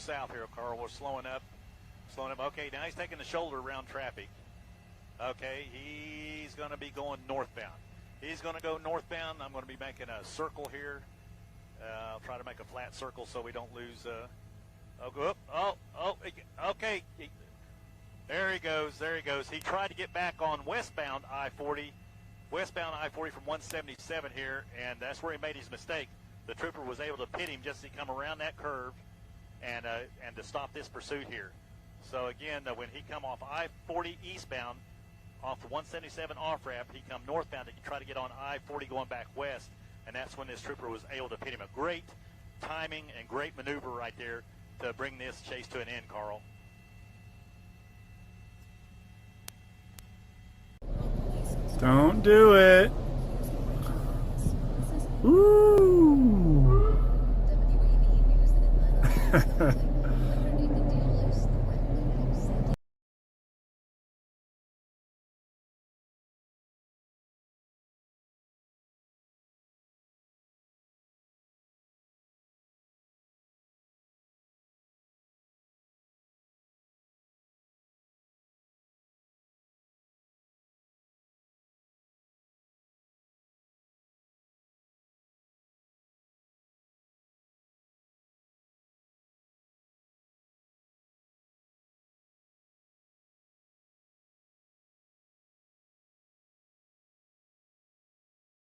south here, Carl. We're slowing up. Okay, now he's taking the shoulder around traffic. Okay, he's going to be going northbound. He's going to go northbound. I'm going to be making a circle here. I'll try to make a flat circle so we don't lose. Okay. There he goes. He tried to get back on westbound I-40 from 177 here, and that's where he made his mistake. The trooper was able to pit him just as he come around that curve and to stop this pursuit here. So again, when he come off I-40 eastbound, off the 177 off-ramp, he come northbound to try to get on I-40 going back west, and that's when this trooper was able to pit him. A great timing and great maneuver right there to bring this chase to an end, Carl. Don't do it. Woo!